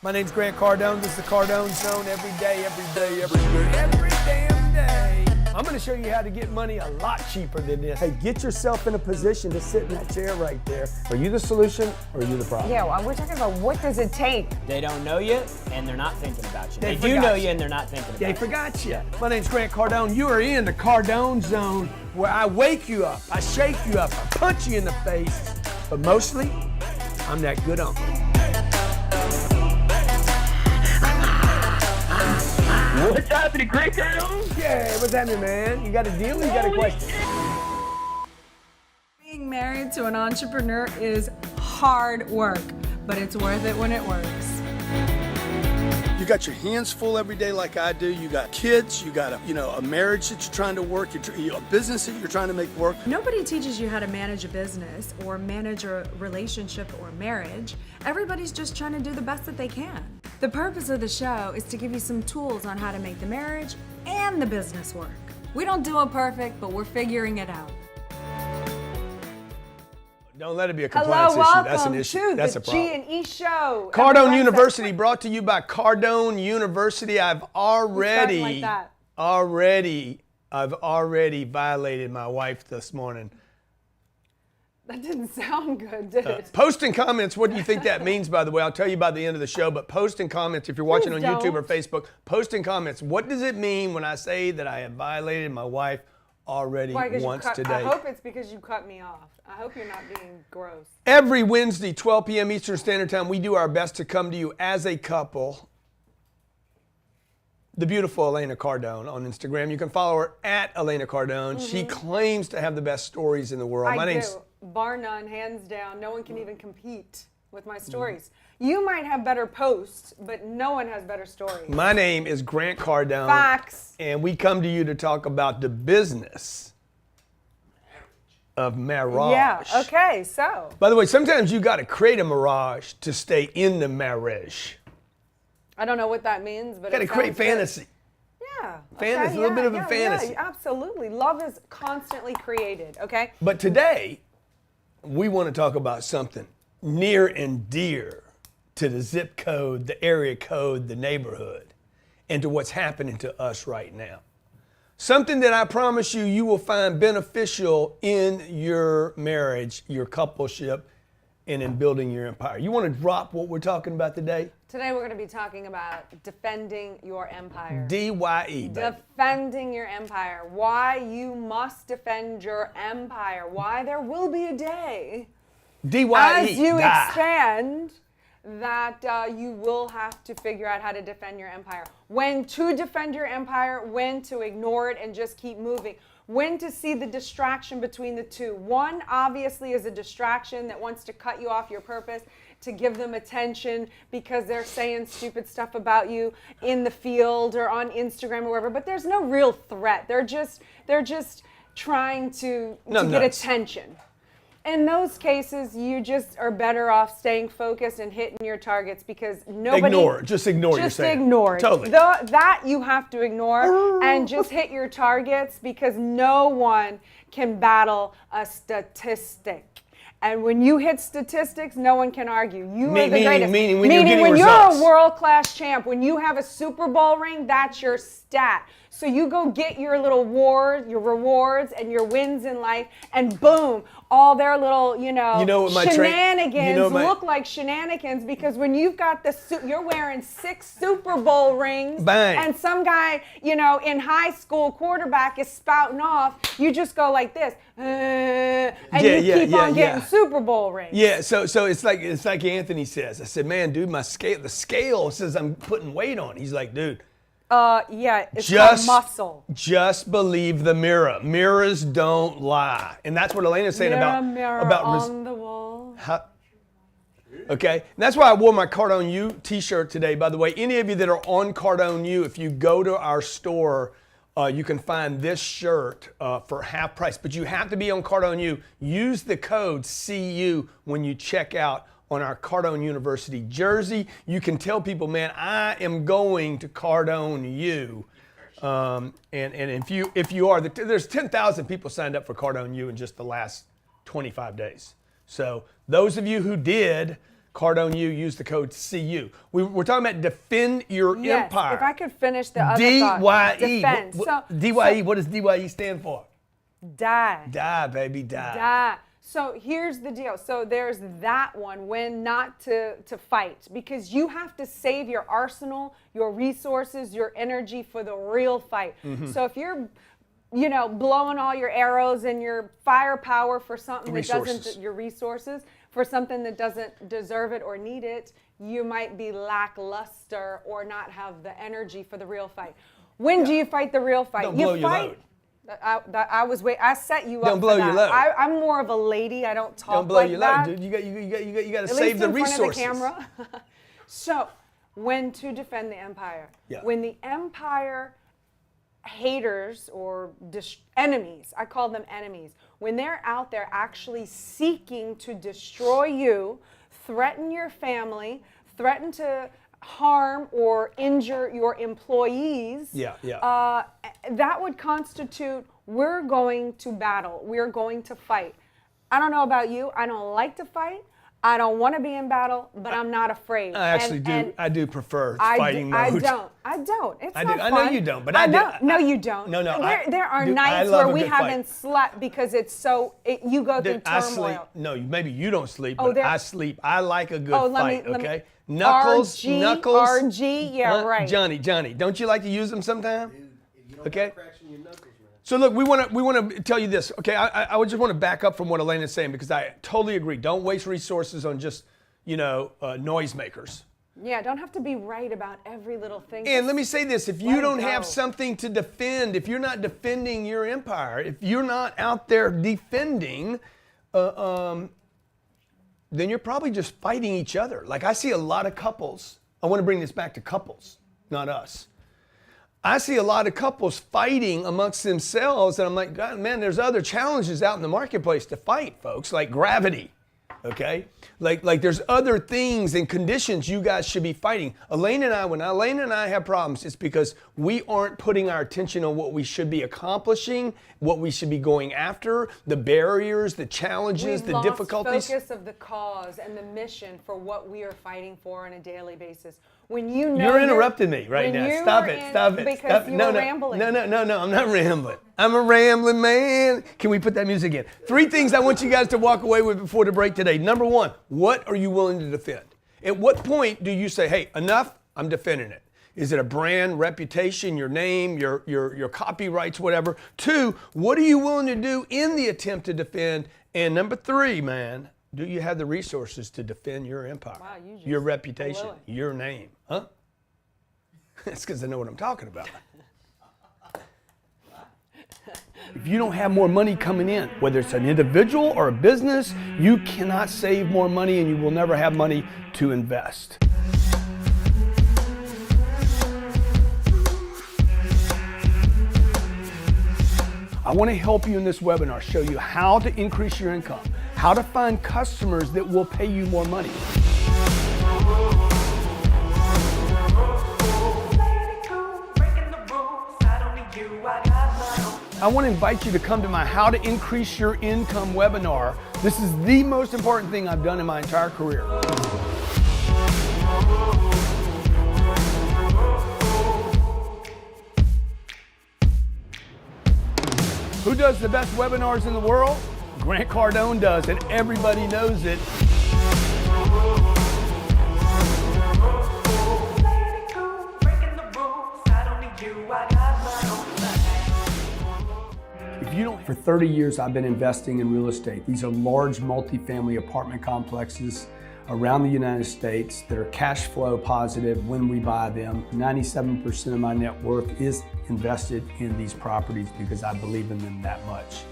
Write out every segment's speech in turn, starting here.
My name's Grant Cardone. This is the Cardone Zone every day, every damn day. I'm going to show you how to get money a lot cheaper than this. Hey, get yourself in a position to sit in that chair right there. Are you the solution or are you the problem? Yeah, well, we're talking about what does it take? They don't know you and they're not thinking about you. They do know you. you and they're not thinking about you. They forgot you. My name's Grant Cardone. You are in the Cardone Zone where I wake you up, I shake you up, I punch you in the face. But mostly, I'm that good uncle. What's happening, Grant Cardone? Yeah, what's happening, man? You got a deal or you got a question? Being married to an entrepreneur is hard work, but it's worth it when it works. You got your hands full every day like I do. You got kids, you got a marriage that you're trying to work, a business that you're trying to make work. Nobody teaches you how to manage a business or manage a relationship or marriage. Everybody's just trying to do the best that they can. The purpose of the show is to give you some tools on how to make the marriage and the business work. We don't do it perfect, but we're figuring it out. Don't let it be a compliance issue. That's an issue. Welcome That's to a problem. G&E Show. Cardone University, brought to you by Cardone University. I've already violated my wife this morning. That didn't sound good, did it? Post in comments, what do you think that means, by the way? I'll tell you by the end of the show, but post in comments if you're watching on YouTube or Facebook. Post in comments, what does it mean when I say that I have violated my wife already once today? I hope it's because you cut me off. I hope you're not being gross. Every Wednesday, 12 p.m. Eastern Standard Time, we do our best to come to you as a couple. The beautiful Elena Cardone on Instagram. You can follow her at Elena Cardone. Mm-hmm. She claims to have the best stories in the world. I do. Bar none, hands down. No one can even compete with my stories. You might have better posts, but no one has better stories. My name is Grant Cardone. Facts. And we come to you to talk about the business of marriage. Yeah, okay, so. By the way, sometimes you got to create a mirage to stay in the marriage. I don't know what that means, but you got to create fantasy. Yeah. Fantasy, a little bit of a fantasy. Yeah, absolutely. Love is constantly created, okay? But today, we want to talk about something near and dear to the zip code, the area code, the neighborhood, and to what's happening to us right now. Something that I promise you, you will find beneficial in your marriage, your coupleship, and in building your empire. You want to drop what we're talking about today? Today we're going to be talking about defending your empire. DYE. Defending your empire. Why you must defend your empire. Why there will be a day DYE. as you expand that you will have to figure out how to defend your empire. When to defend your empire, when to ignore it and just keep moving. When to see the distraction between the two. One obviously is a distraction that wants to cut you off your purpose, to give them attention because they're saying stupid stuff about you in the field or on Instagram or wherever, but there's no real threat. They're just trying to get attention. In those cases, you just are better off staying focused and hitting your targets because nobody... Just ignore you're saying. Just ignore it. Totally. That you have to ignore and just hit your targets because no one can battle a statistic. And when you hit statistics, no one can argue. You are the greatest. Meaning when you're a world-class champ, when you have a Super Bowl ring, that's your stat. So you go get your little your rewards and your wins in life, and boom, all their little, shenanigans look like shenanigans because when you've got you're wearing 6 Super Bowl rings, bang, and some guy, in high school quarterback is spouting off, you just go like this, and you keep on getting Super Bowl rings. Yeah, so it's like Anthony says. I said, man, dude, the scale says I'm putting weight on. He's like, dude. It's just muscle. Just believe the mirror. Mirrors don't lie, and that's what Elena's saying about on the wall. Okay, and that's why I wore my Cardone U T-shirt today. By the way, any of you that are on Cardone U, if you go to our store, you can find this shirt for half price. But you have to be on Cardone U. Use the code CU when you check out on our Cardone University jersey. You can tell people, man, I am going to Cardone U. And if you are, there's 10,000 people signed up for Cardone U in just the last 25 days. So those of you who did, Cardone U, use the code CU. We're talking about defend your empire. If I could finish the other thought. DYE. Defend. DYE, what does DYE stand for? Die. Die, baby, die. Die. So here's the deal. So there's that one, when not to fight, because you have to save your arsenal, your resources, your energy for the real fight. So if you're, blowing all your arrows and your firepower for something that doesn't, your resources, for something that doesn't deserve it or need it, you might be lackluster or not have the energy for the real fight. When do you fight the real fight? Don't blow your load. I set you up. Don't blow for your that. load. I'm more of a lady. I don't talk Don't blow like your that. load, dude. You got to At save least the in resources. front of the camera. So, when to defend the empire? Yeah. When the empire haters or enemies, I call them enemies, when they're out there actually seeking to destroy you, threaten your family, threaten to harm or injure your employees, that would constitute, we're going to battle, we're going to fight. I don't know about you, I don't like to fight, I don't want to be in battle, but I'm not afraid. I actually do. I do prefer fighting mode. I don't. It's not fun. I know you don't, but I do. No, you don't. No. There are Dude, nights where we haven't slept because it's so. You go through Dude, turmoil. I sleep. No, maybe you don't sleep, but I sleep. I like a good fight. Let me- Okay. Knuckles. RG, yeah, right. Johnny, don't you like to use them sometime? Okay. So look, we want to tell you this. Okay, I would just want to back up from what Elena's saying, because I totally agree. Don't waste resources on just noisemakers. Yeah, don't have to be right about every little thing. And let me say this, if you Let it don't go. have something to defend, if you're not defending your empire, if you're not out there defending, then you're probably just fighting each other. Like, I see a lot of couples, I want to bring this back to couples, not us. I see a lot of couples fighting amongst themselves, and I'm like, God, man, there's other challenges out in the marketplace to fight, folks, like gravity. Okay? Like there's other things and conditions you guys should be fighting. When Elena and I have problems, it's because we aren't putting our attention on what we should be accomplishing, what we should be going after, the barriers, the challenges, the difficulties. Focus of the cause and the mission for what we are fighting for on a daily basis. When you know you're interrupting me right now. Stop it. Because you were rambling. No, I'm not rambling. I'm a rambling man. Can we put that music in? 3 things I want you guys to walk away with before the break today. Number 1, what are you willing to defend? At what point do you say, hey, enough, I'm defending it? Is it a brand, reputation, your name, your copyrights, whatever? 2, what are you willing to do in the attempt to defend? And number 3, man, do you have the resources to defend your empire, Wow, your reputation, your name? Huh? That's because I know what I'm talking about. If you don't have more money coming in, whether it's an individual or a business, you cannot save more money, and you will never have money to invest. I want to help you in this webinar, show you how to increase your income, how to find customers that will pay you more money. I want to invite you to come to my How to Increase Your Income webinar. This is the most important thing I've done in my entire career. Who does the best webinars in the world? Grant Cardone does, and everybody knows it. For 30 years, I've been investing in real estate. These are large multifamily apartment complexes around the United States that are cash flow positive when we buy them. 97% of my net worth is invested in these properties because I believe in them that much.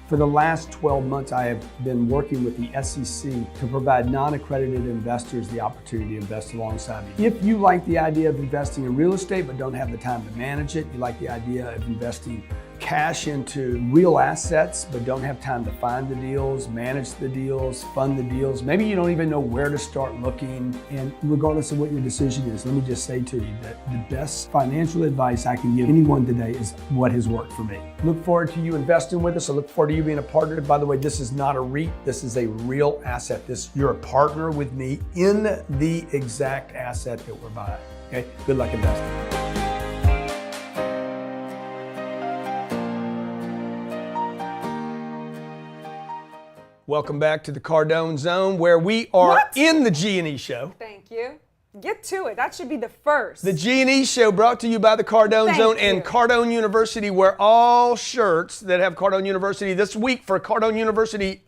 For the last 12 months, I have been working with the SEC to provide non-accredited investors the opportunity to invest alongside me. If you like the idea of investing in real estate but don't have the time to manage it, you like the idea of investing cash into real assets, but don't have time to find the deals, manage the deals, fund the deals. Maybe you don't even know where to start looking. And regardless of what your decision is, let me just say to you that the best financial advice I can give anyone today is what has worked for me. Look forward to you investing with us. I look forward to you being a partner. By the way, this is not a REIT. This is a real asset. You're a partner with me in the exact asset that we're buying. Okay? Good luck investing. Welcome back to the Cardone Zone, where we are in the G&E Show. Thank you. Get to it. That should be the first. The G&E Show brought to you by the Cardone Zone and Cardone University, where all shirts that have Cardone University this week for Cardone University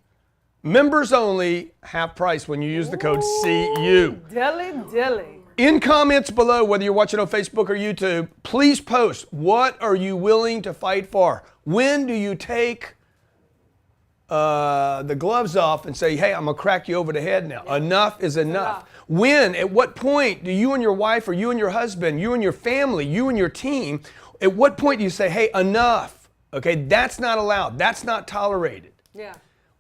members only, half price when you use the code CU. Dilly. In comments below, whether you're watching on Facebook or YouTube, please post, what are you willing to fight for? When do you take the gloves off and say, hey, I'm gonna crack you over the head now. Enough is enough. When, at what point do you and your wife or you and your husband, you and your family, you and your team, at what point do you say, hey, enough? Okay, that's not allowed. That's not tolerated. Yeah.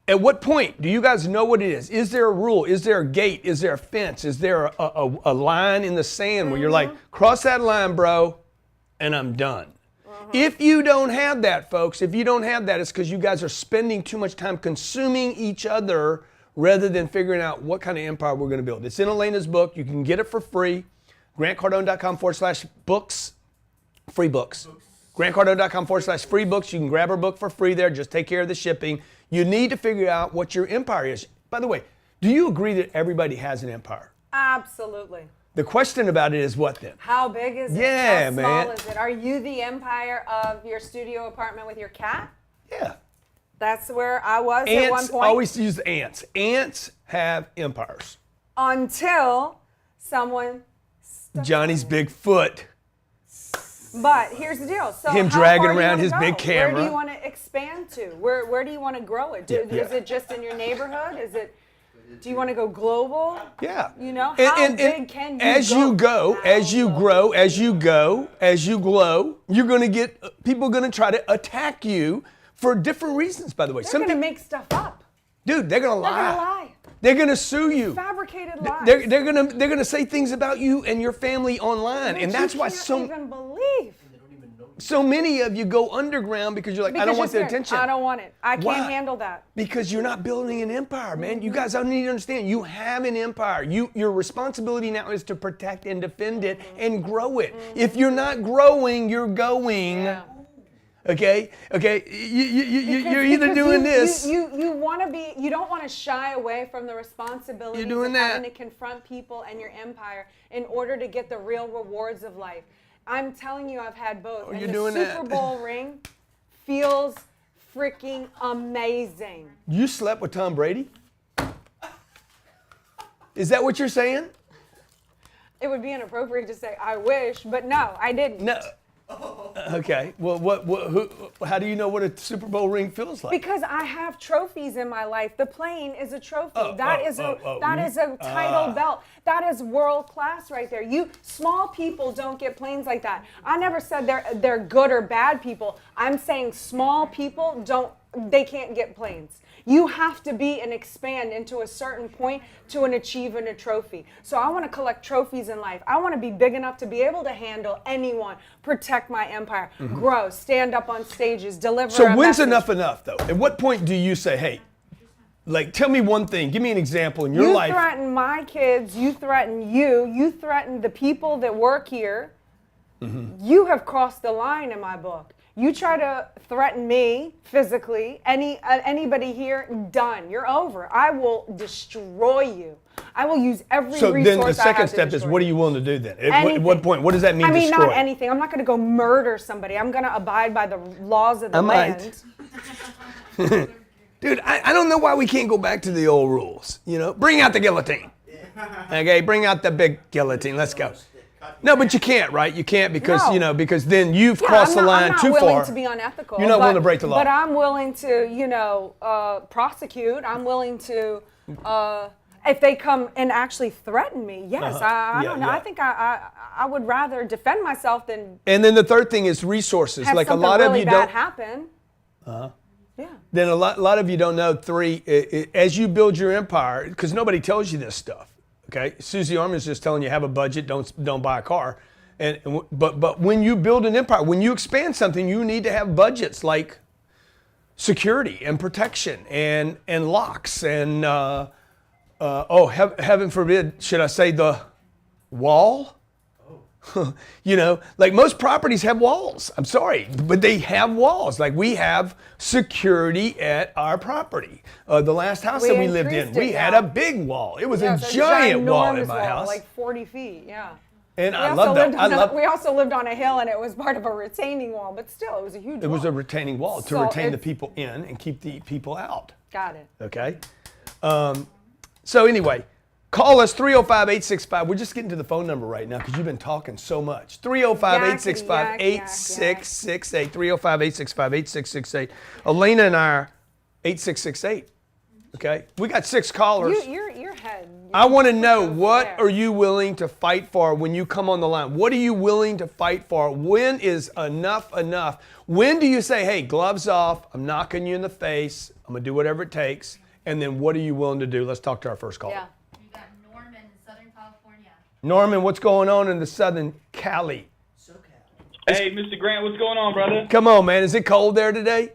At what point do you guys know what it is? Is there a rule? Is there a gate? Is there a fence? Is there a line in the sand where you're like, cross that line, bro, and I'm done? If you don't have that, folks, if you don't have that, it's because you guys are spending too much time consuming each other rather than figuring out what kind of empire we're going to build. It's in Elena's book. You can get it for free. GrantCardone.com/books, free books. GrantCardone.com/free books. You can grab her book for free there. Just take care of the shipping. You need to figure out what your empire is. By the way, do you agree that everybody has an empire? Absolutely. The question about it is what then? How big is it? Yeah, How small man. is it? Are you the empire of your studio apartment with your cat? Yeah. That's where I was Ants, at one point. always use ants. Ants have empires. Until someone. Johnny's big foot. But here's the deal. So Him how dragging far do you around wanna his go? big camera. Where do you want to expand to? Where do you want to grow it? Is it just in your neighborhood? Do you want to go global? Yeah. You know, how big can you as go? you go, as you grow, as you go, as you glow, you're going to get, people are going to try to attack you for different reasons, by the way. They're going to make stuff up. Dude, they're going to They're lie. going to lie. They're going to sue you. Fabricated lies. They're gonna say things about you and your family online, and that's why you can't even believe. so many of you go underground because you're like, I don't want the attention. I don't want it. I Why? can't handle that. Because you're not building an empire, man. You guys don't need to understand. You have an empire. Your responsibility now is to protect and defend it and grow it. If you're not growing, you're going. Yeah. Okay. You're either doing this. You want to be. You don't want to shy away from the responsibility You're doing of that. having to confront people and your empire in order to get the real rewards of life. I'm telling you, I've had both. And you're the doing Super that. Bowl ring feels freaking amazing. You slept with Tom Brady? Is that what you're saying? It would be inappropriate to say I wish, but no, I didn't. No. Okay. Well, how do you know what a Super Bowl ring feels like? Because I have trophies in my life. The plane is a trophy. That is a title belt. That is world class right there. Small people don't get planes like that. I never said they're good or bad people. I'm saying small people they can't get planes. You have to be and expand into a certain point to achieve a trophy. So I want to collect trophies in life. I want to be big enough to be able to handle anyone, protect my empire, grow, stand up on stages, deliver. So a when's message. enough though? At what point do you say, hey, like tell me one thing, give me an example in your life. You threaten my kids, you threaten you threaten the people that work here. You have crossed the line in my book. You try to threaten me physically, anybody here, done. You're over. I will destroy you. I will use every resource I have. So then the second step is, what are you willing to do then? At what point? What does that mean? I mean, destroy? not anything. I'm not going to go murder somebody. I'm going to abide by the laws of the land. Dude, I don't know why we can't go back to the old rules. You know, bring out the guillotine. Okay, bring out the big guillotine. Let's go. No, but you can't, right? You can't because, No. Because then you've crossed the line too far. I'm not willing to be unethical. You're not willing to break the law. But I'm willing to, prosecute. I'm willing to If they come and actually threaten me, yes, I Yeah, don't know. yeah. I think I would rather defend myself than And then the third thing is resources. have Like a something lot really of you bad don't. happen. Yeah. Then a lot of you don't know. As you build your empire, because nobody tells you this stuff. Okay, Susie Orman's just telling you have a budget, don't buy a car. But when you build an empire, when you expand something, you need to have budgets like security and protection and locks and heaven forbid, should I say the wall? You know, like most properties have walls. I'm sorry, but they have walls. Like we have security at our property. The last house We that we lived in, increased it, we had yeah. a big wall. It was Yeah, a it's giant wall in ginormous my wall, house. like 40 feet. Yeah. And We I also love that. lived we also lived on a hill, and it was part of a retaining wall, but still, it was a huge It wall. was a retaining wall to So retain the it's- people in and keep the people out. Got it. Okay. So anyway, call us 305-865. We're just getting to the phone number right now because you've been talking so much. 305-865-8668. 305-865-8668. Elena and I are 8668. Okay. We got 6 callers. Your head. I want to know, what there. are you willing to fight for when you come on the line? What are you willing to fight for? When is enough enough? When do you say, hey, gloves off, I'm knocking you in the face, I'm going to do whatever it takes, and then what are you willing to do? Let's talk to our first caller. Yeah. You got Norman in Southern California. Norman, what's going on in the Southern Cali? Hey, Mr. Grant, what's going on, brother? Come on, man. Is it cold there today?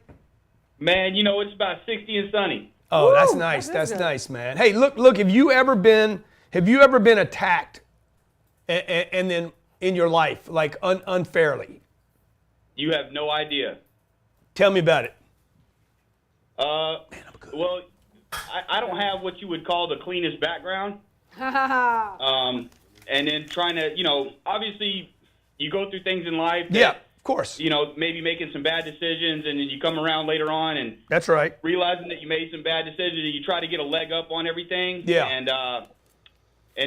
Man, you know, it's about 60 and sunny. Oh, that's Woo, nice. that That's is good. nice, man. Hey, look. Have you ever been attacked, and then in your life, like unfairly? You have no idea. Tell me about it. Well, I don't have what you would call the cleanest background. And then trying to, you know, obviously you go through things in life that, Yeah, of course. you know, maybe making some bad decisions, and then you come around later on and That's right. realizing that you made some bad decisions, and you try to get a leg up on everything. Yeah. And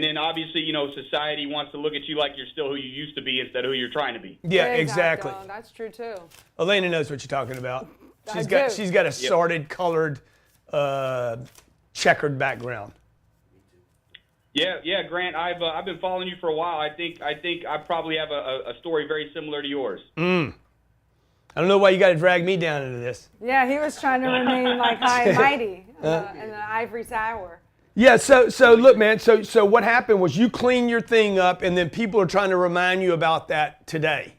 then obviously, you know, society wants to look at you like you're still who you used to be instead of who you're trying to be. Yeah, exactly. That's true too. Elena knows what you're talking about. I Got do. she's got a sordid, colored, checkered background. Yeah, Grant. I've been following you for a while. I think I probably have a story very similar to yours. I don't know why you got to drag me down into this. Yeah, he was trying to remain like high and mighty in the ivory tower. Yeah, so look, man. So what happened was you clean your thing up, and then people are trying to remind you about that today.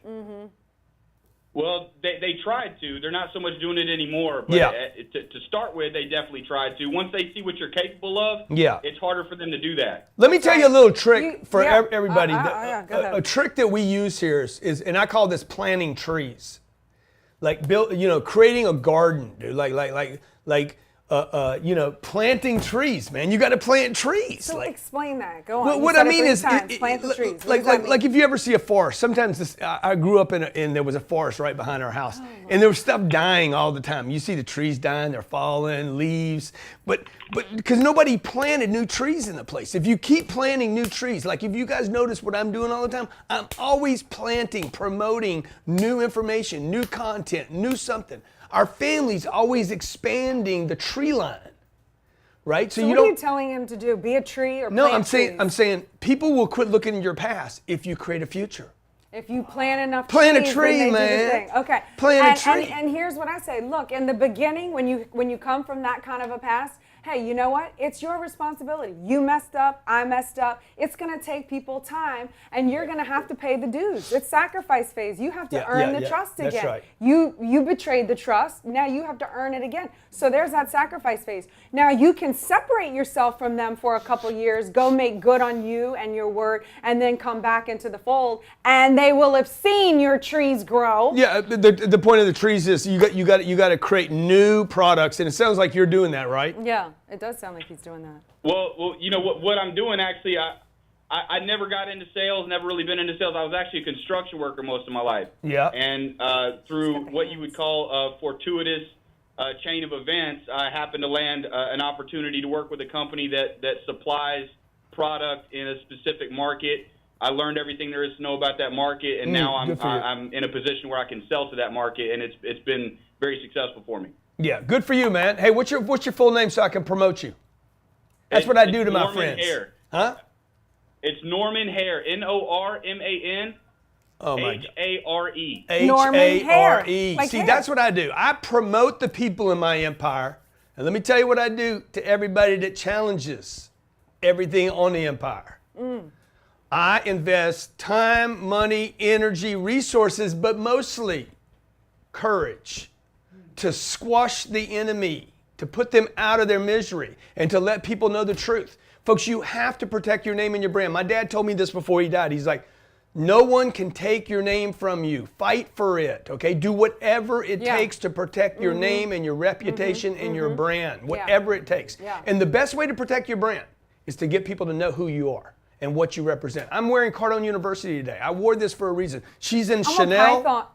Well, they tried to. They're not so much doing it anymore. But Yeah. To start with, they definitely tried to. Once they see what you're capable of, Yeah. it's harder for them to do that. Let me tell you a little trick You- for yeah. everybody. Yeah, go ahead. A trick that we use here is, and I call this planting trees. Like creating a garden, dude. Planting trees, man. You got to plant trees. So Like, explain that. Go on. well, You what said I it mean 3 is, times. Plant the trees. What like does that mean? if you ever see a forest, sometimes I grew up and there was a forest right behind our house, and there was stuff dying all the time. You see the trees dying, they're falling, leaves, but because nobody planted new trees in the place. If you keep planting new trees, like if you guys notice what I'm doing all the time, I'm always planting, promoting new information, new content, new something. Our family's always expanding the tree line. Right? So what are you telling him to do? Be a tree or No, plant trees? I'm saying people will quit looking in your past if you create a future. If you plant enough Plant a trees, tree, then they do the man. thing. Okay. Plant a and, tree. And here's what I say. Look, in the beginning, when you come from that kind of a past, hey, you know what? It's your responsibility. You messed up. I messed up. It's going to take people time, and you're going to have to pay the dues. It's sacrifice phase. You have to earn the trust that's again. right. You betrayed the trust. Now you have to earn it again. So there's that sacrifice phase. Now you can separate yourself from them for a couple years, go make good on you and your word, and then come back into the fold, and they will have seen your trees grow. Yeah, the point of the trees is you got to create new products, and it sounds like you're doing that, right? Yeah, it does sound like he's doing that. Well, you know what I'm doing actually. I never got into sales. Never really been into sales. I was actually a construction worker most of my life. Yeah. And through what you would call a fortuitous chain of events, I happened to land an opportunity to work with a company that supplies product in a specific market. I learned everything there is to know about that market, and now good for you. I'm in a position where I can sell to that market, and it's been very successful for me. Yeah, good for you, man. Hey, what's your full name so I can promote you? That's what I do to my Norman friends. Hare. Huh? It's Norman Hare. Norman Oh my Hare. Norman Hare. H-A-R-E. Like See, hair. that's what I do. I promote the people in my empire. And let me tell you what I do to everybody that challenges everything on the empire. I invest time, money, energy, resources, but mostly courage to squash the enemy, to put them out of their misery, and to let people know the truth. Folks, you have to protect your name and your brand. My dad told me this before he died. He's like, no one can take your name from you. Fight for it, okay? Do whatever it takes to protect your name and your reputation and your brand, whatever it takes. Yeah. And the best way to protect your brand is to get people to know who you are and what you represent. I'm wearing Cardone University today. I wore this for a reason. She's in I'm Chanel. a python.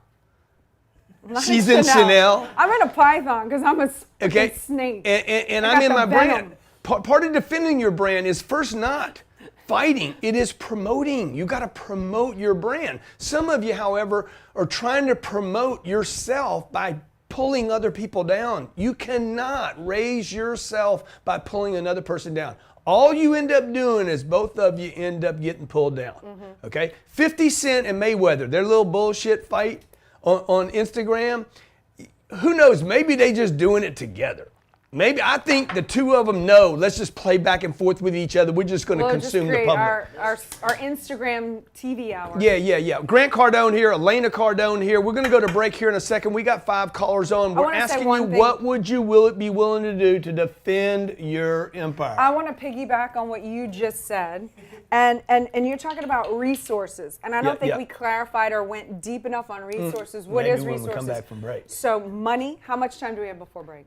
Not She's in Chanel. I'm in a python because I'm a Okay. snake. And I I'm got in the my venom. brand. Part of defending your brand is first not fighting, it is promoting. You got to promote your brand. Some of you, however, are trying to promote yourself by pulling other people down. You cannot raise yourself by pulling another person down. All you end up doing is both of you end up getting pulled down. Okay? 50 Cent and Mayweather, their little bullshit fight on Instagram, who knows, maybe they just doing it together. Maybe, I think the two of them know, let's just play back and forth with each other. We're just going to consume the public. Our Instagram TV hour. Yeah. Grant Cardone here, Elena Cardone here. We're going to go to break here in a second. We got 5 callers on. We're wanna say asking one you, thing. what would you be willing to do to defend your empire? I want to piggyback on what you just said. And you're talking about resources. And I don't think we clarified or went deep enough on resources. What Maybe is when resources? we come back from break. So money, how much time do we have before break?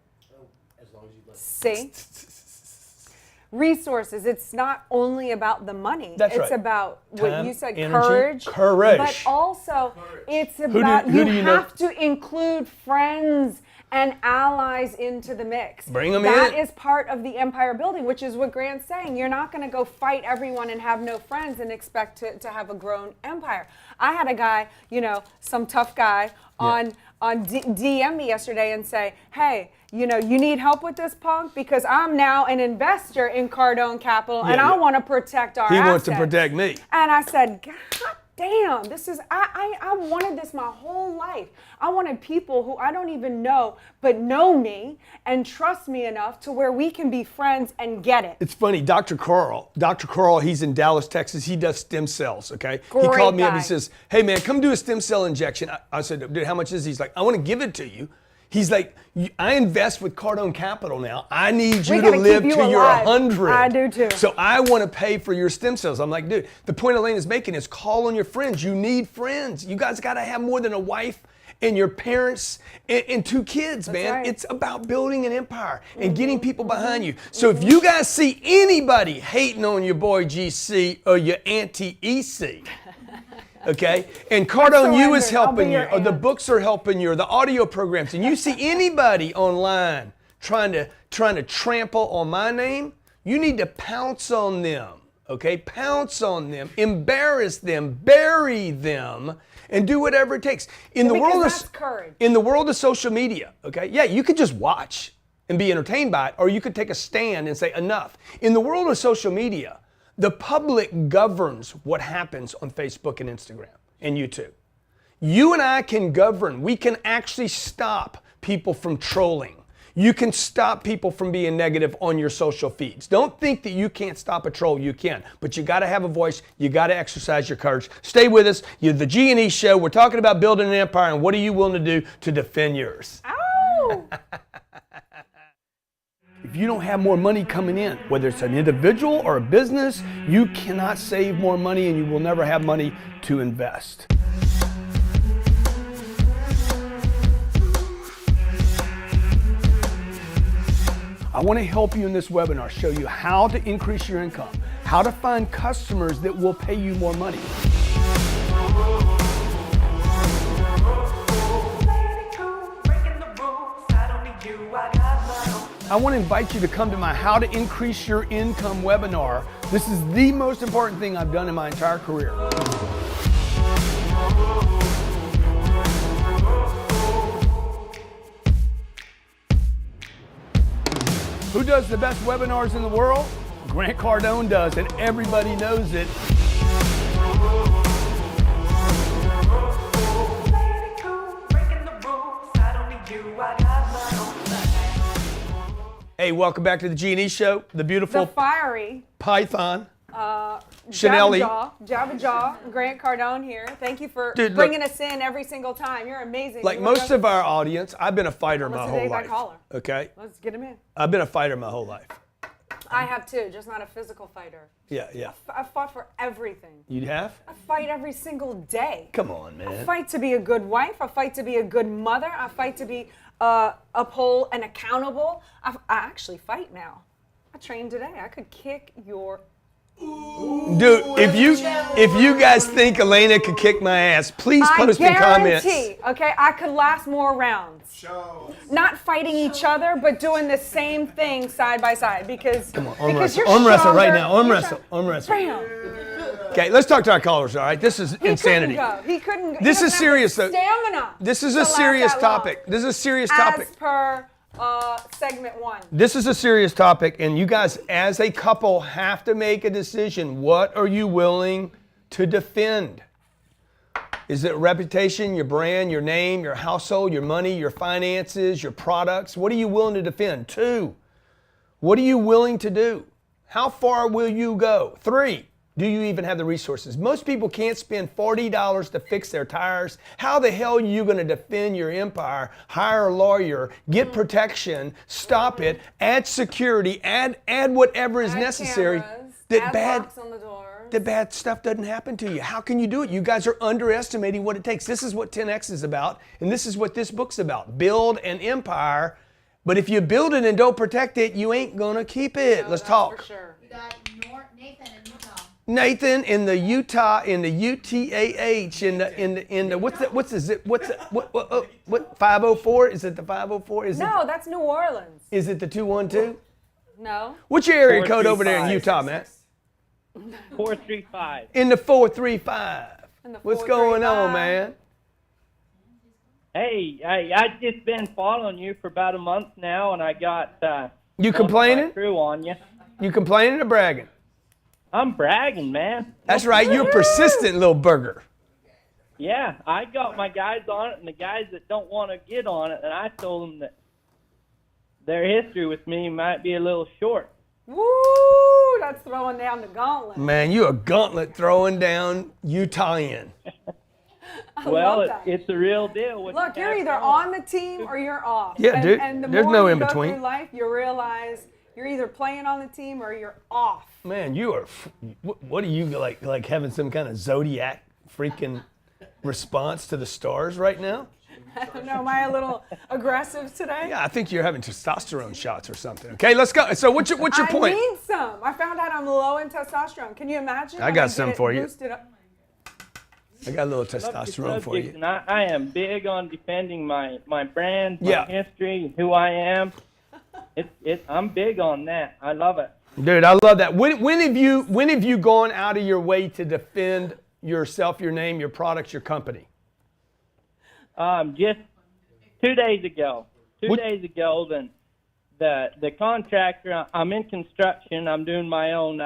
See? Resources. It's not only about the money. That's it's right. about what Time, you said, energy, courage. courage. But also, it's about who you do you know? have to include friends and allies into the mix. Bring 'em That in. is part of the empire building, which is what Grant's saying. You're not going to go fight everyone and have no friends and expect to have a grown empire. I had a guy, some tough guy on DM me yesterday and say, hey, you need help with this, punk, because I'm now an investor in Cardone Capital and I want to protect our assets. He wants to protect me. And I said, God damn, this is, I wanted this my whole life. I wanted people who I don't even know, but know me and trust me enough to where we can be friends and get it. It's funny, Dr. Carl, he's in Dallas, Texas. He does stem cells, okay? He Great called me up, guy. he says, hey man, come do a stem cell injection. I said, dude, how much is it? He's like, I want to give it to you. He's like, I invest with Cardone Capital now. I need you to gotta live keep to you your alive. 100. I do too. So I want to pay for your stem cells. I'm like, dude, the point Elena's making is call on your friends. You need friends. You guys got to have more than a wife and your parents and 2 kids, man. right. It's about building an empire and getting people behind you. So if you guys see anybody hating on your boy GC or your auntie EC, okay, and Cardone U is surrendered. I'll be helping you, your or the aunt. books are helping you, or the audio programs, and you see anybody online trying to trample on my name, you need to pounce on them, okay? Pounce on them, embarrass them, bury them, and do whatever it takes. In the Because world that's of courage. in the world of social media, okay? Yeah, you could just watch and be entertained by it, or you could take a stand and say enough. In the world of social media, the public governs what happens on Facebook and Instagram and YouTube. You and I can govern. We can actually stop people from trolling. You can stop people from being negative on your social feeds. Don't think that you can't stop a troll. You can. But you got to have a voice. You got to exercise your courage. Stay with us. You're the G&E Show. We're talking about building an empire, and what are you willing to do to defend yours? Ow! If you don't have more money coming in, whether it's an individual or a business, you cannot save more money and you will never have money to invest. I want to help you in this webinar, show you how to increase your income, how to find customers that will pay you more money. I want to invite you to come to my How to Increase Your Income webinar. This is the most important thing I've done in my entire career. Who does the best webinars in the world? Grant Cardone does, and everybody knows it. Hey, welcome back to the G&E Show. The beautiful The fiery Python. Chanel-y. Jabba Jaw, Grant Cardone here. Thank you for Dude, look. bringing us in every single time. You're amazing. Like You were most just- of our audience, I've been a fighter my What's whole today's life. caller? Okay? Let's get him in. I've been a fighter my whole life. I have too, just not a physical fighter. Yeah. I fought for everything. You have? I fight every single day. Come on, I man. fight to be a good wife. I fight to be a good mother. I fight to be uphold and accountable. I actually fight now. I trained today. I could kick your. Dude, if you guys think Elena could kick my ass, please post in comments. Okay, I could last more rounds. Not fighting each other, but doing the same thing side by side because Come on, arm because wrestle. you're Arm wrestle right stronger. now. Arm You're wrestle. Arm wrestle. Bam. Okay, let's talk to our callers, all right? This is He insanity. couldn't go. He couldn't go. He This doesn't is have serious, the though. Stamina. This is to a last serious that long. topic. This is a serious topic. As per segment 1. This is a serious topic, and you guys, as a couple, have to make a decision. What are you willing to defend? Is it reputation, your brand, your name, your household, your money, your finances, your products? What are you willing to defend? 2, what are you willing to do? How far will you go? 3, do you even have the resources? Most people can't spend $40 to fix their tires. How the hell are you going to defend your empire? Hire a lawyer, get protection, stop it, add security, add whatever is necessary. Cameras, That add bad locks on the doors. the bad stuff doesn't happen to you. How can you do it? You guys are underestimating what it takes. This is what 10X is about, and this is what this book's about. Build an empire, but if you build it and don't protect it, you ain't gonna keep it. No, Let's that's talk. For sure. We got Nathan in Utah. Nathan in the Utah, in the UTAH, in the what 504? Is it the 504? Is No, that's New Orleans. Is it the 212? No. What's your area code over there in 435. Utah, Matt? 435. In the 435. In the What's going on, 435. man? Hey, I've just been following you for about a month now, and I got You most of my complaining? crew on you. You complaining or bragging? I'm bragging, man. That's right. You're persistent, little burger. Yeah, I got my guys on it, and the guys that don't want to get on it, and I told them that their history with me might be a little short. Woo! That's throwing down the gauntlet. Man, you a gauntlet throwing down Utahian. Well, love that. it's a real deal. what Look, you you're have either going. on the team or you're off. Yeah, dude, And the there's more no you in go between. through life, you realize you're either playing on the team or you're off. Man, you are. What are you like having some kind of zodiac freaking response to the stars right now? I don't know, am I a little aggressive today? Yeah, I think you're having testosterone shots or something. Okay, let's go. So what's your point? I need some. I found out I'm low in testosterone. Can you imagine? I when got get some it for you. boosted up? I got a little Love your testosterone for subject, you. and I am big on defending my brand, my Yeah. history, who I am. I'm big on that. I love it. Dude, I love that. When have you gone out of your way to defend yourself, your name, your products, your company? Just 2 days ago. What- Days ago, then the contractor. I'm in construction. I'm doing my own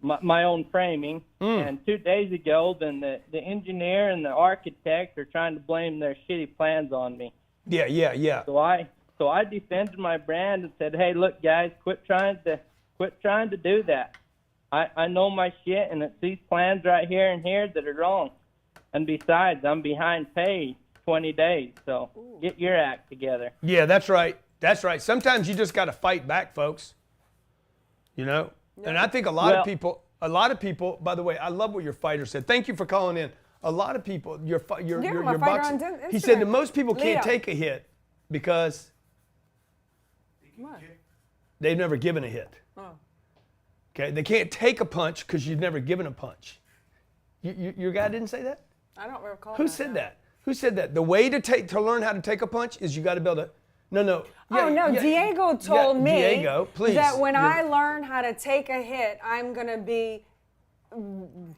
my own framing. And 2 days ago, then the engineer and the architect are trying to blame their shitty plans on me. Yeah. So I defended my brand and said, "Hey, look, guys, quit trying to do that. I know my shit, and it's these plans right here and here that are wrong. And besides, I'm behind pay 20 days. So get your act together." Yeah, that's right. That's right. Sometimes you just got to fight back, folks. You know? And I think a lot of people, by the way, I love what your fighter said. Thank you for calling in. A lot of people, your my fighter on boxer, he said that Instagram. most people can't Leo. take a hit because What? they've never given a hit. Oh. Okay? They can't take a punch because you've never given a punch. Your guy didn't say that? I don't recall. Who said that? Who said that? The way to learn how to take a punch is you got to be able to. No. Oh no, Diego told me Diego, please. that when I learn how to take a hit, I'm gonna be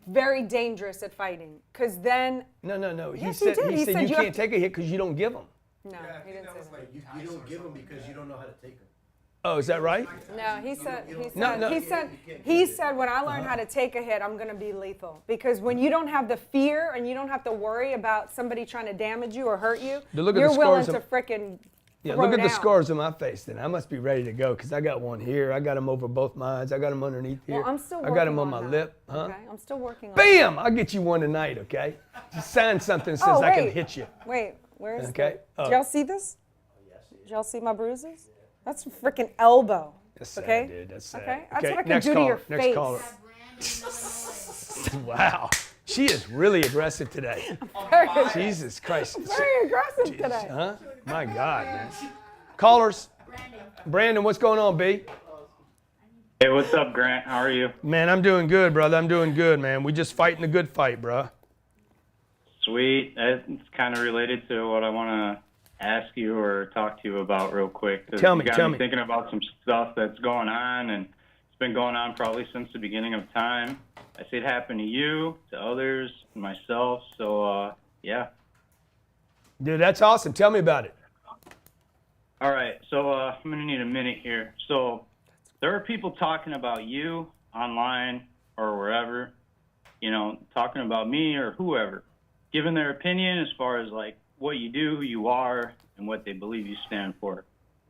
very dangerous at fighting. Cause then No. Yes, he did. He said you you can't have take a hit because you don't give them. no, he didn't say that. You don't give them because you don't know how to take them. Oh, is that right? No, he said No. he said when I learn how to take a hit, I'm going to be lethal. Because when you don't have the fear and you don't have to worry about somebody trying to damage you or hurt you, Look at you're the willing scars to frickin' Yeah, throw look at the down. scars on my face then. I must be ready to go because I got one here. I got them over both my eyes. I got them underneath here. Well, I'm still I working got them on my that. lip. Huh? Okay, I'm still working on Bam! I'll get you one tonight, okay? Just sign something that says Oh, I can wait. hit you. Wait, where is Okay. Did y'all see this? Did y'all see my bruises? That's a freaking elbow. That's sad, Okay? dude. That's sad. Okay? That's what I can next do to caller. your Next face. caller. Wow. She is really aggressive today. Jesus Christ. Very aggressive today. Huh? My God, man. Callers. Brandon, what's going on, B? Hey, what's up, Grant? How are you? Man, I'm doing good, brother. I'm doing good, man. We just fighting a good fight, bro. Sweet. It's kind of related to what I want to ask you or talk to you about real quick. Tell me, You got tell me me. thinking about some stuff that's going on, and it's been going on probably since the beginning of time. I see it happen to you, to others, myself. So, yeah. Dude, that's awesome. Tell me about it. All right, so I'm going to need a minute here. So there are people talking about you online or wherever, you know, talking about me or whoever, giving their opinion as far as like what you do, who you are, and what they believe you stand for.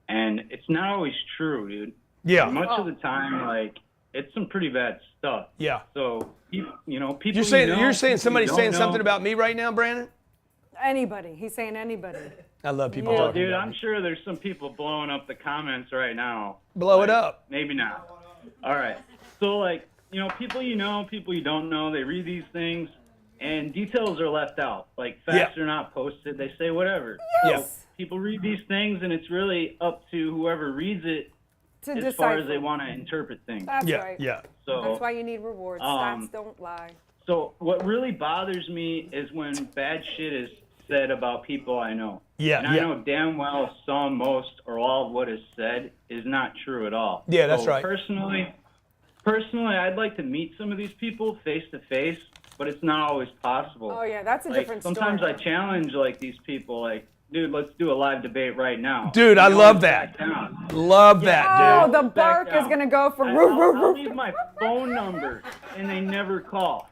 And it's not always true, dude. Yeah. Much of the time, like, it's some pretty bad stuff. Yeah. So, you know, people You're saying people somebody's you saying don't something know. about me right now, Brandon? Anybody. He's saying anybody. I love people Well, talking dude, about I'm me. sure there's some people blowing up the comments right now. Blow it up. Maybe not. All right. So, like, you know, people you don't know, they read these things, and details are left out. Like, facts are not posted. They say whatever. Yes. So people read these things, and it's really up to whoever reads it To as far as decipher. they want to interpret things. That's Yeah, right. yeah. So, That's why you need rewards. Stats don't lie. so what really bothers me is when bad shit is said about people I know. Yeah, And I yeah. know damn well some, most, or all of what is said is not true at all. Yeah, that's So right. Personally, I'd like to meet some of these people face to face, but it's not always possible. Oh, yeah, that's a Like, different sometimes story. I challenge like these people, like, dude, let's do a live debate right now. Dude, I They love always that. back down. Love that, Oh, dude. the Back bark is down. going to go from I- roof, roof, I'll roof. leave my phone number, and they never call.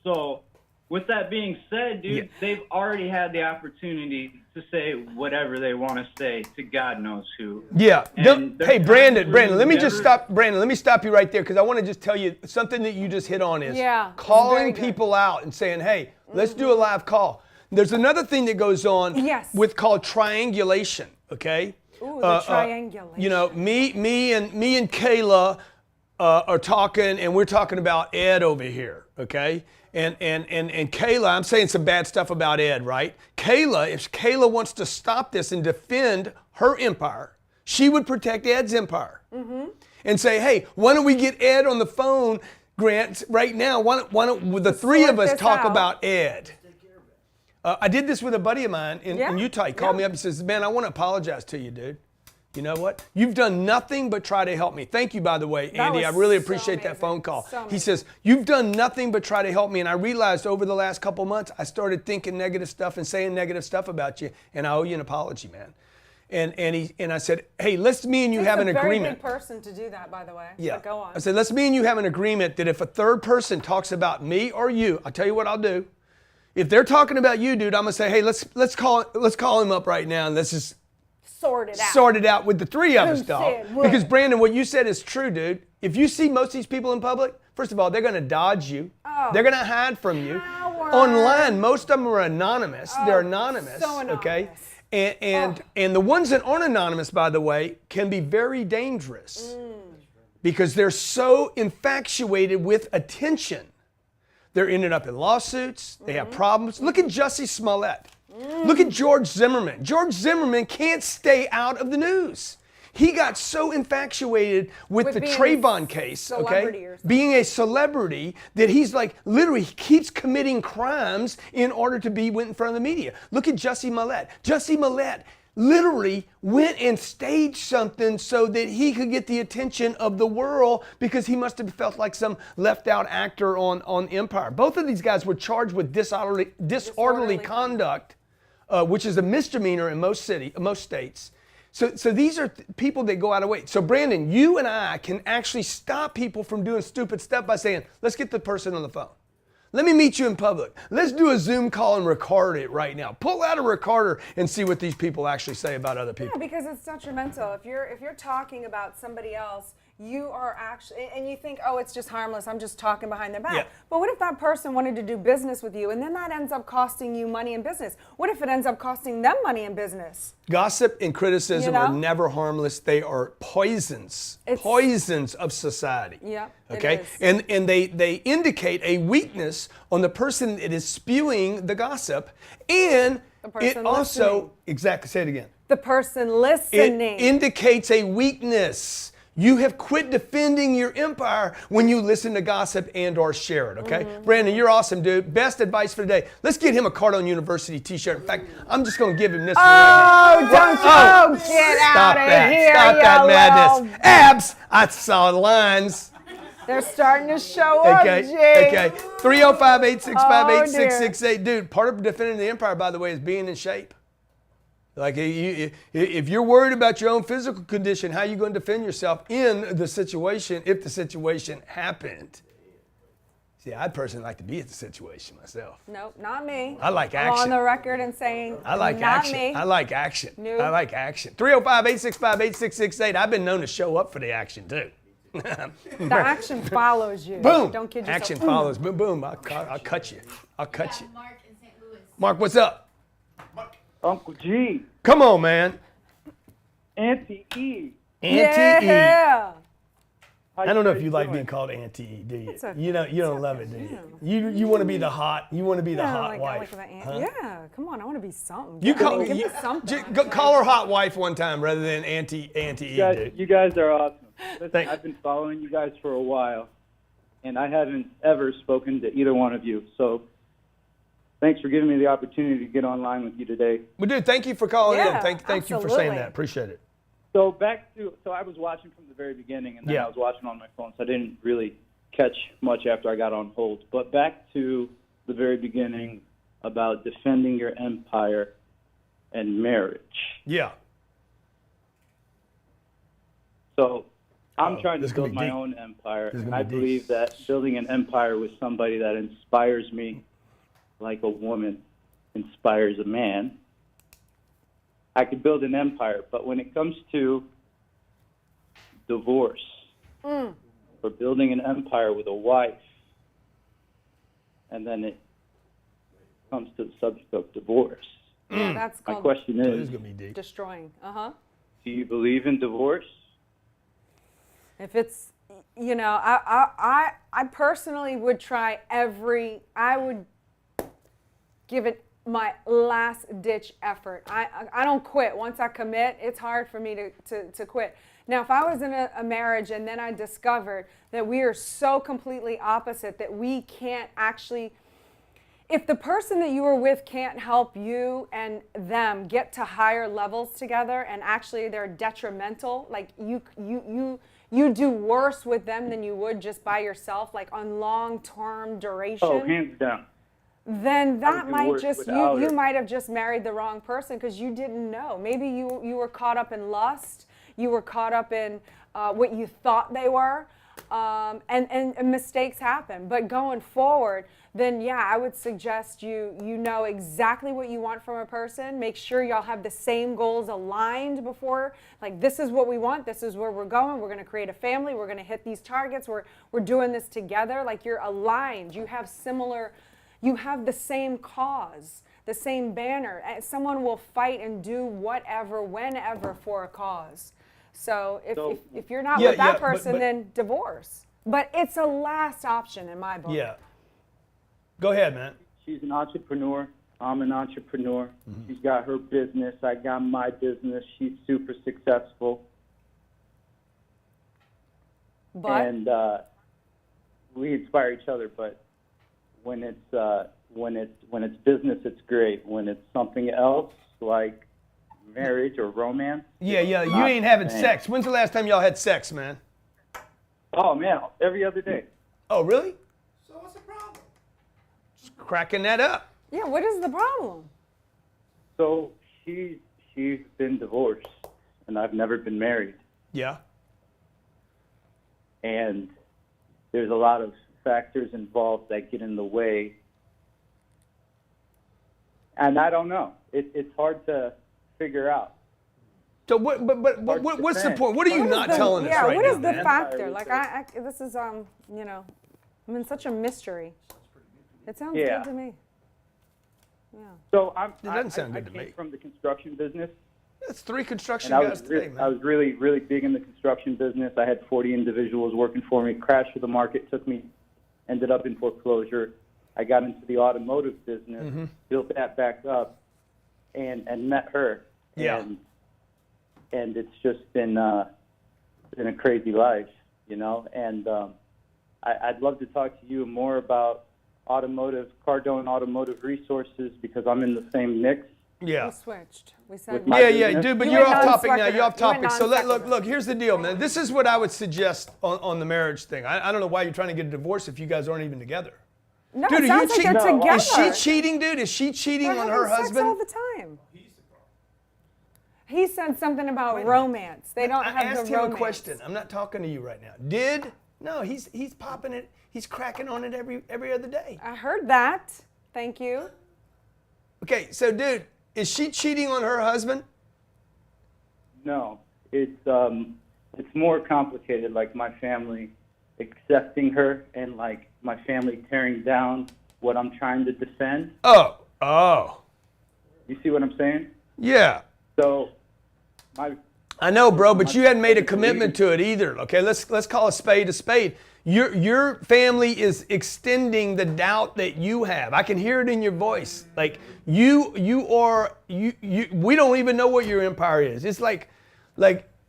So, with that being said, dude, Yeah. they've already had the opportunity to say whatever they want to say to God knows who. Yeah. And Hey, there's Brandon, times Brandon, when let me you just never- stop. Brandon, let me stop you right there because I want to just tell you something that you just hit on is Yeah, it's very calling good. people out and saying, hey, let's do a live call. There's another thing that goes on Yes. with called triangulation, okay? Ooh, the triangulation. You know, me and Kayla are talking, and we're talking about Ed over here, okay? And Kayla, I'm saying some bad stuff about Ed, right? Kayla, if Kayla wants to stop this and defend her empire, she would protect Ed's empire. And say, hey, why don't we get Ed on the phone, Grant, right now? Why don't the three of Sort us this talk out. about Ed? I did this with a buddy of mine in Yeah, Utah. He called yeah. me up and says, man, I want to apologize to you, dude. You know what? You've done nothing but try to help me. Thank you, by the way, Andy. was I really so appreciate that amazing. phone call. So He amazing. says, you've done nothing but try to help me. And I realized over the last couple months, I started thinking negative stuff and saying negative stuff about you. And I owe you an apology, man. And I said, hey, let's me and you He's have a an very agreement. big person to do that, by the way. Yeah. But go on. I said, let's me and you have an agreement that if a third person talks about me or you, I'll tell you what I'll do. If they're talking about you, dude, I'm gonna say, hey, let's call him up right now and let's just Sort it out. sort it out with the three of us, Who dog. said what? Because Brandon, what you said is true, dude. If you see most of these people in public, first of all, they're gonna dodge you. Oh. They're gonna hide from you. Coward. Online, most of them are anonymous. They're Oh, anonymous. so Okay. anonymous. And the ones that aren't anonymous, by the way, can be very dangerous because they're so infatuated with attention. They're ending up in lawsuits. They have problems. Look at Jussie Smollett. Look at George Zimmerman. George Zimmerman can't stay out of the news. He got so infatuated with With the being a Trayvon case, celebrity okay? or something. Being a celebrity that he's like literally keeps committing crimes in order to be in front of the media. Look at Jussie Smollett. Jussie Smollett literally went and staged something so that he could get the attention of the world because he must have felt like some left out actor on Empire. Both of these guys were charged with disorderly conduct, which is a misdemeanor in most states. So these are people that go out of way. So Brandon, you and I can actually stop people from doing stupid stuff by saying, let's get the person on the phone. Let me meet you in public. Let's do a Zoom call and record it right now. Pull out a recorder and see what these people actually say about other people. Yeah, because it's detrimental. If you're talking about somebody else, you are actually, and you think, oh, it's just harmless, I'm just talking behind their back. Yeah. But what if that person wanted to do business with you, and then that ends up costing you money in business? What if it ends up costing them money in business? Gossip and criticism You know? are never harmless. They are poisons of society. Yeah, it Okay? is. And they indicate a weakness on the person that is spewing the gossip, and The person it also, listening. exactly, say it again. The person It listening. indicates a weakness. You have quit defending your empire when you listen to gossip and or share it, okay? Mm-hmm. Brandon, you're awesome, dude. Best advice for today. Let's get him a Cardone University t-shirt. In fact, I'm just going to give him this one right Oh, don't you get Stop out of that. here, Stop you that madness. little- Abs. I saw the lines. They're starting to show up, Okay. G. Okay. 305-865-8668. Oh, Dude, part of defending the empire, by the way, is being in shape. Like, if you're worried about your own physical condition, how are you going to defend yourself in the situation if the situation happened? See, I'd personally like to be at the situation myself. Nope, not me. I like I'm on action. the record and saying, I like not action. me. I like action. No. I like action. 305-865-8668. I've been known to show up for the action, too. The action follows you. Boom. Don't kid yourself. Action follows. Boom, boom. I'll cut you. I'll cut you. Mark in St. Louis. Mark, what's up? Uncle G, Come on, man. Auntie E. Auntie E. Yeah. I don't know if you like being called Auntie E, do you? It's okay. You don't love it, do you? You want to be the hot. You want to be the Yeah, hot wife. that huh? Yeah, come on, I want to be something. You call give me you- something. call her hot wife one time rather than Auntie E, dude. You guys are awesome. Listen, Thank- I've been following you guys for a while, and I haven't ever spoken to either one of you. So thanks for giving me the opportunity to get online with you today. Well, dude, thank you for calling in. Yeah, Thank you for saying absolutely. that. Appreciate it. So I was watching from the very beginning, and then Yeah. I was watching on my phone, so I didn't really catch much after I got on hold. But back to the very beginning about defending your empire and marriage. Yeah. So I'm Oh, trying this to is gonna build be my deep. own empire, This is and gonna I be deep. believe that building an empire with somebody that inspires me like a woman inspires a man, I could build an empire. But when it comes to divorce or building an empire with a wife, and then it comes to the subject of divorce, Yeah, that's my called question This is is, gonna be deep. destroying. Uh-huh. do you believe in divorce? If it's, I personally would try I would give it my last ditch effort. I don't quit. Once I commit, it's hard for me to quit. Now, if I was in a marriage and then I discovered that we are so completely opposite that we can't actually, if the person that you were with can't help you and them get to higher levels together, and actually they're detrimental, like you do worse with them than you would just by yourself, like on long-term duration. Oh, hands down. Then that do might worse just without you her. might have just married the wrong person because you didn't know. Maybe you were caught up in lust. You were caught up in what you thought they were, and mistakes happen. But going forward, then yeah, I would suggest you know exactly what you want from a person. Make sure y'all have the same goals aligned before. Like, this is what we want. This is where we're going. We're going to create a family. We're going to hit these targets. We're doing this together. Like, you're aligned. You have the same cause, the same banner. And someone will fight and do whatever, whenever for a cause. So if you're not with that person, then divorce. But it's a last option in my book. Yeah. Go ahead, man. She's an entrepreneur. I'm an entrepreneur. She's got her business. I got my business. She's super successful. But And we inspire each other. But when it's business, it's great. When it's something else, like marriage or romance. Yeah. You not ain't having the same. sex. When's the last time y'all had sex, man? Oh man, every other day. Oh, really? So what's the problem? Just cracking that up. yeah, what is the problem? So she's been divorced, and I've never been married. Yeah. And there's a lot of factors involved that get in the way. And I don't know. It's hard to figure out. So what? But what's the point? What are you not telling us right what now, is the man? factor? Like this is you know, I'm in such a mystery. It sounds good to me. Yeah. So It doesn't sound good to came me. from the construction business. That's 3 construction And guys today, I man. was really, really big in the construction business. I had 40 individuals working for me. Crashed with the market, ended up in foreclosure. I got into the automotive business, built that back up, and met her. Yeah. And it's just been a crazy life, you know. And I'd love to talk to you more about Cardone Automotive Resources, because I'm in the same mix. Yeah. We switched. We said my Yeah, business. dude, but You you're went off topic now. non-sequitur. You're off You went topic. So non-sequitur. look, here's the deal, man. This is what I would suggest on the marriage thing. I don't know why you're trying to get a divorce if you guys aren't even together. No, Dude, it are sounds you like cheating? they're together. Is she cheating, dude? Is she cheating They're on having her sex husband? all the time. He said something about romance. They don't I have asked the him romance. a question. I'm not talking to you right now. No, he's popping it. He's cracking on it every other day. I heard that. Thank you. Okay, so dude, is she cheating on her husband? No, it's more complicated. Like my family accepting her, and like my family tearing down what I'm trying to defend. Oh. You see what I'm saying? Yeah. So, I know, bro, but you hadn't made a commitment to it either. Okay, let's call a spade a spade. Your family is extending the doubt that you have. I can hear it in your voice. Like we don't even know what your empire is. It's like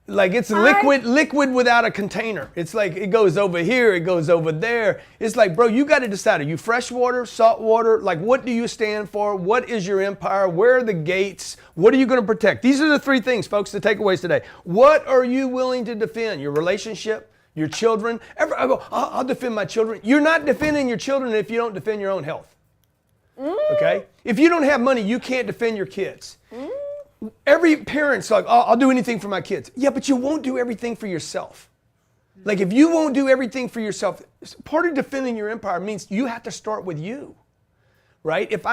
it's liquid without a container. It's like it goes over here, it goes over there. It's like, bro, you got to decide. Are you freshwater, saltwater? Like, what do you stand for? What is your empire? Where are the gates? What are you going to protect? These are the 3 things, folks, the takeaways today. What are you willing to defend? Your relationship? Your children? I'll defend my children. You're not defending your children if you don't defend your own health. Okay? If you don't have money, you can't defend your kids. Every parent's like, I'll do anything for my kids. Yeah, but you won't do everything for yourself. Like, if you won't do everything for yourself, part of defending your empire means you have to start with you. Right? If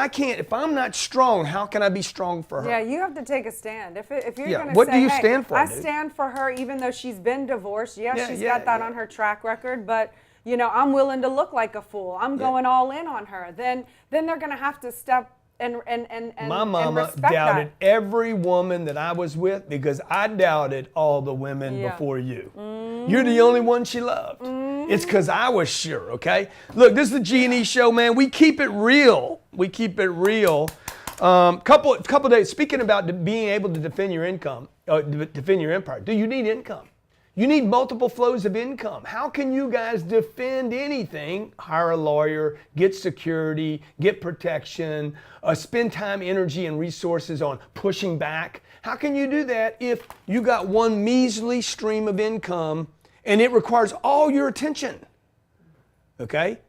I'm not strong, how can I be strong for her? Yeah, you have to take a stand. If you're going to say, what do you stand for, I dude? stand for her even though she's been divorced. Yes, she's Yeah, got that on her track record, but you know, I'm willing to look like a fool. I'm going all in on her. Then they're going to have to step and My mama respect doubted that. every woman that I was with because I doubted all the women before you. You're the only one she loved. It's because I was sure, okay? Look, this is the G&E Show, man. We keep it real. Couple days, speaking about being able to defend your income, defend your empire. Do you need income? You need multiple flows of income. How can you guys defend anything? Hire a lawyer, get security, get protection, spend time, energy, and resources on pushing back. How can you do that if you got one measly stream of income and it requires all your attention? Okay?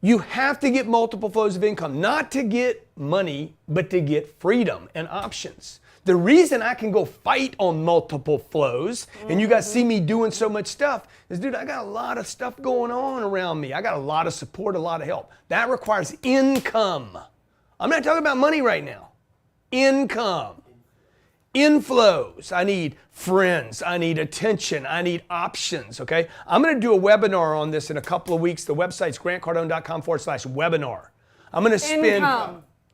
You have to get multiple flows of income, not to get money, but to get freedom and options. The reason I can go fight on multiple flows, and you guys see me doing so much stuff, is, dude, I got a lot of stuff going on around me. I got a lot of support, a lot of help. That requires income. I'm not talking about money right now. Income. Inflows. I need friends. I need attention. I need options, okay? I'm going to do a webinar on this in a couple of weeks. The website's grantcardone.com/webinar. I'm going to spend...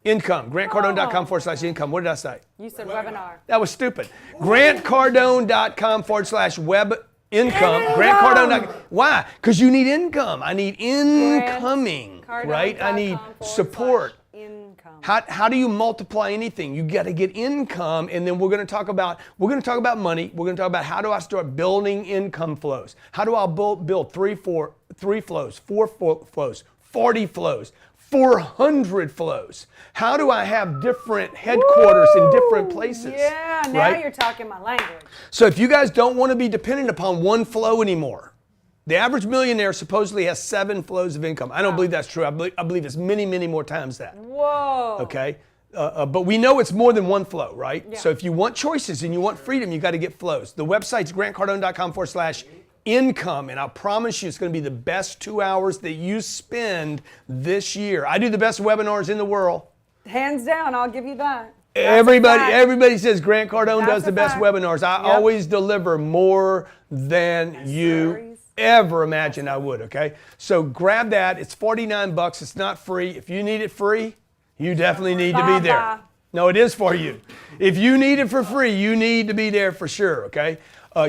Income. GrantCardone.com/income. What did I say? You said webinar. That was stupid. GrantCardone.com/web income. GrantCardone. Why? Because you need income. I need incoming, right? I need support. Income. How do you multiply anything? You got to get income, and then we're going to talk about money. We're going to talk about how do I start building income flows? How do I build three flows, 4 flows, 40 flows, 400 flows? How do I have different headquarters in different places? Yeah, now right? you're talking my language. So if you guys don't want to be dependent upon one flow anymore, the average millionaire supposedly has 7 flows of income. I don't believe that's true. I believe it's many, many more times that. Whoa. Okay? but we know it's more than one flow, right? Yeah. So if you want choices and you want freedom, you got to get flows. The website's grantcardone.com/income, and I promise you it's going to be the best 2 hours that you spend this year. I do the best webinars in the world. Hands down, I'll give you that. That's a fact. Everybody says Grant Cardone That's does the a best fact. webinars. I Yep. always deliver more than you Stories. ever imagined I would, okay? So grab that. It's $49. It's not free. If you need it free, you definitely need to be there. Baba. No, it is for you. If you need it for free, you need to be there for sure, okay?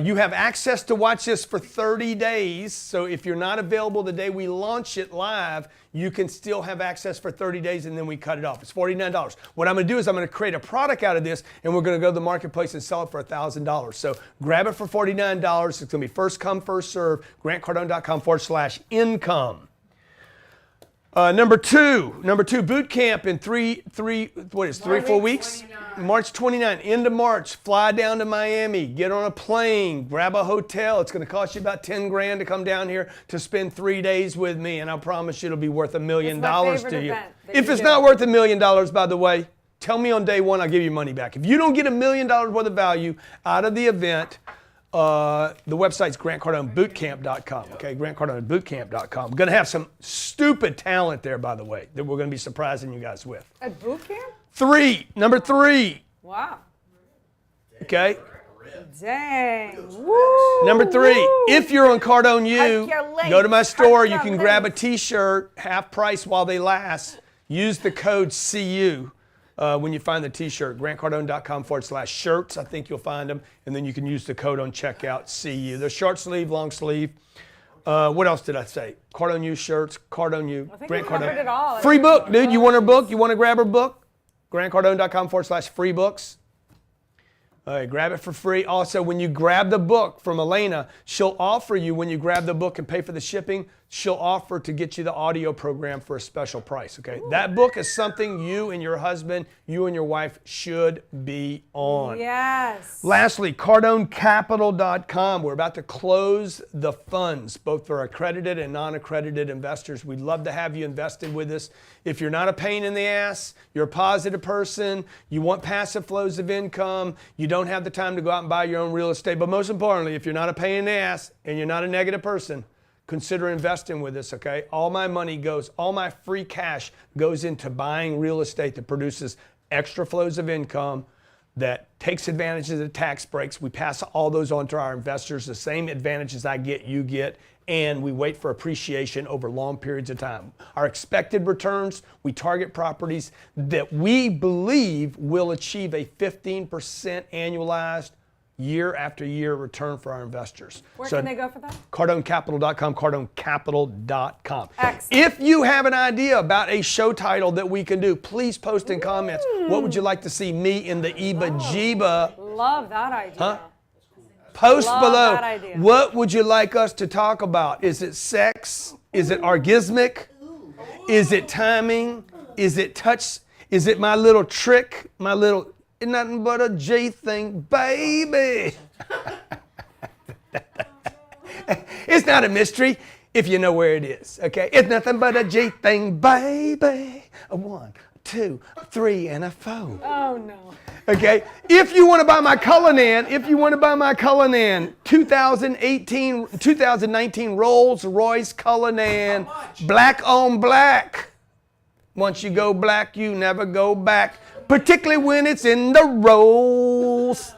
You have access to watch this for 30 days. So if you're not available the day we launch it live, you can still have access for 30 days and then we cut it off. It's $49. What I'm going to do is I'm going to create a product out of this and we're going to go to the marketplace and sell it for $1,000. So grab it for $49. It's going to be first come, first serve, grantcardone.com/income. Number two, boot camp in 4 weeks? March 29, end of March, fly down to Miami, get on a plane, grab a hotel. It's going to cost you about 10 grand to come down here to spend 3 days with me, and I promise you it'll be worth $1 million It's my to favorite you. event that If you it's do. not worth $1 million, by the way, tell me on day one, I'll give you money back. If you don't get $1 million worth of value out of the event, the website's grantcardonebootcamp.com, okay? grantcardonebootcamp.com. We're going to have some stupid talent there, by the way, that we're going to be surprising you guys with. At boot camp? Number three, Wow. okay? Dang. Woo. Number three, Woo. if you're on Cardone U, Calculate. go to my store. You can Calculate. grab a t-shirt, half price while they last. Use the code CU when you find the t-shirt, grantcardone.com/shirts. I think you'll find them. And then you can use the code on checkout, CU. They're short sleeve, long sleeve. What else did I say? Cardone U shirts, Cardone U, I think Grant we covered Cardone. it all. Free book, dude. You want her book? You want to grab her book? grantcardone.com/free books. All right, grab it for free. Also, when you grab the book from Elena, she'll offer you, when you grab the book and pay for the shipping, she'll offer to get you the audio program for a special price, okay? That book is something you and your husband, you and your wife should be on. Yes. Lastly, CardoneCapital.com. We're about to close the funds, both for accredited and non-accredited investors. We'd love to have you invested with us. If you're not a pain in the ass, you're a positive person, you want passive flows of income, you don't have the time to go out and buy your own real estate, but most importantly, if you're not a pain in the ass and you're not a negative person, consider investing with us, okay? All my free cash goes into buying real estate that produces extra flows of income, that takes advantage of the tax breaks. We pass all those on to our investors. The same advantages I get, you get, and we wait for appreciation over long periods of time. Our expected returns, we target properties that we believe will achieve a 15% annualized year after year return for our investors. Where can they go for that? CardoneCapital.com, CardoneCapital.com. Excellent. If you have an idea about a show title that we can do, please post in comments. What would you like to see me in the Iba-Jiba? Love that idea. Huh? Post Love below. that idea. What would you like us to talk about? Is it sex? Is it orgasmic? Is it timing? Is it touch? Is it my little trick? My little, it's nothing but a G thing, baby. It's not a mystery if you know where it is, okay? It's nothing but a G thing, baby. A 1, 2, 3, and a 4. Oh, no. Okay, if you want to buy my Cullinan, 2019 Rolls-Royce Cullinan, black on black. Once you go black, you never go back, particularly when it's in the Rolls.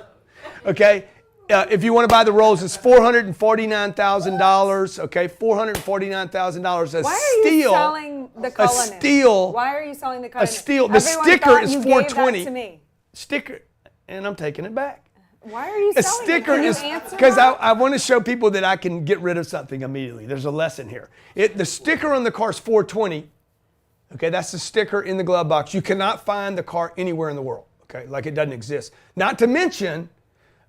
Okay, if you want to buy the Rolls, it's $449,000. Okay, $449,000. A Why are steel. you selling the Cullinan? A steel. Why are you selling the Cullinan? A steel. The Everyone sticker thought is you $420. gave that to me. Sticker, and I'm taking it back. Why are you A selling sticker it? Can you is answer because that? I want to show people that I can get rid of something immediately. There's a lesson here. The sticker on the car is $420. Okay, that's the sticker in the glove box. You cannot find the car anywhere in the world. Okay, like it doesn't exist. Not to mention,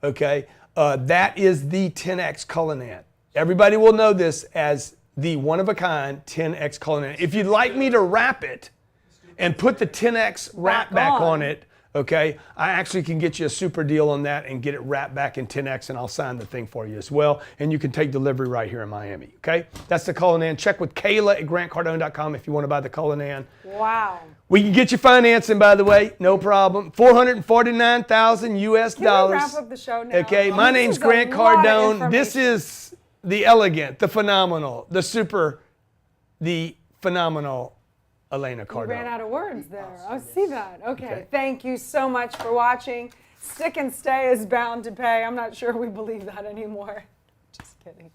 okay, that is the 10X Cullinan. Everybody will know this as the one-of-a-kind 10X Cullinan. If you'd like me to wrap it and put the 10X wrap back on it, Okay, I actually can get you a super deal on that and get it wrapped back in 10X, and I'll sign the thing for you as well. And you can take delivery right here in Miami. Okay, that's the Cullinan. Check with Kayla at grantcardone.com if you want to buy the Cullinan. Wow. We can get you financing, by the way, no problem. $449,000 US dollars. Can we wrap up the show now? Okay, my This name's is a Grant lot of Cardone. This information. is the elegant, the phenomenal, the super, the phenomenal Elena You ran Cardone. out of words there. I see that. Okay. Okay. Thank you so much for watching. Stick and stay is bound to pay. I'm not sure we believe that anymore. Just kidding.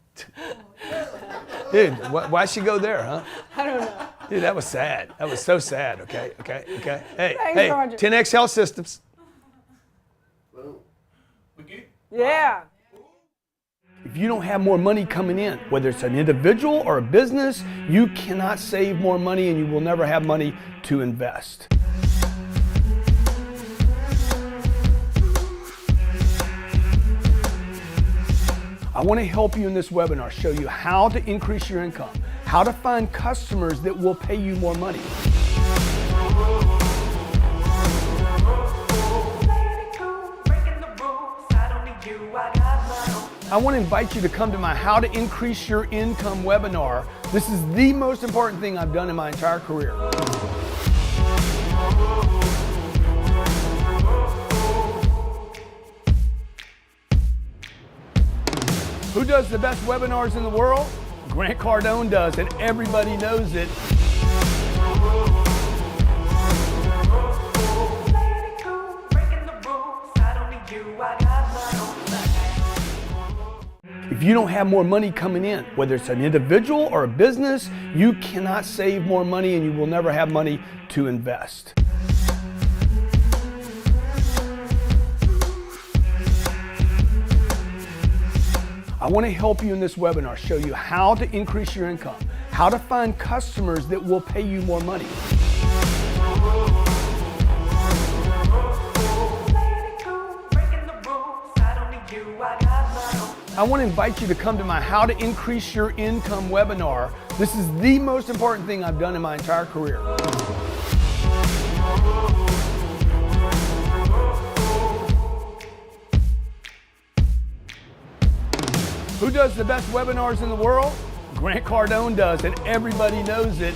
Dude, why'd she go there, huh? I don't know. Dude, that was sad. That was so sad. Okay. Hey, Thanks hey, for watching. 10X Health Systems. Yeah. If you don't have more money coming in, whether it's an individual or a business, you cannot save more money and you will never have money to invest. I want to help you in this webinar, show you how to increase your income, how to find customers that will pay you more money. I want to invite you to come to my How to Increase Your Income webinar. This is the most important thing I've done in my entire career. Who does the best webinars in the world? Grant Cardone does, and everybody knows it. If you don't have more money coming in, whether it's an individual or a business, you cannot save more money and you will never have money to invest. I want to help you in this webinar, show you how to increase your income, how to find customers that will pay you more money. I want to invite you to come to my How to Increase Your Income webinar. This is the most important thing I've done in my entire career. Who does the best webinars in the world? Grant Cardone does, and everybody knows it.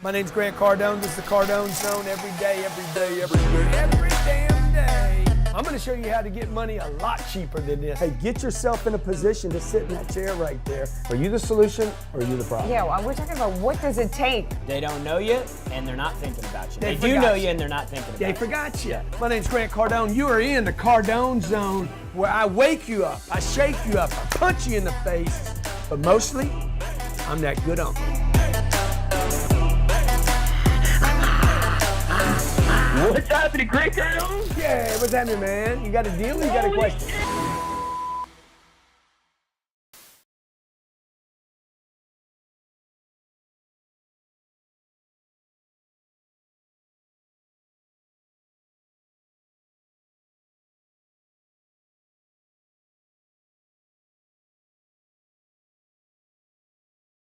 My name's Grant Cardone. This is the Cardone Zone every day, every damn day. I'm going to show you how to get money a lot cheaper than this. Hey, get yourself in a position to sit in that chair right there. Are you the solution or are you the problem? Yeah, well, we're talking about what does it take. They don't know you, and they're not thinking about you. They They do forgot know you. you, and they're not thinking about They you. forgot you. My name's Grant Cardone. You are in the Cardone Zone, where I wake you up, I shake you up, I punch you in the face, but mostly, I'm that good uncle. What's happening, Grant Cardone? Yeah, what's happening, man? You got a deal or you got a question?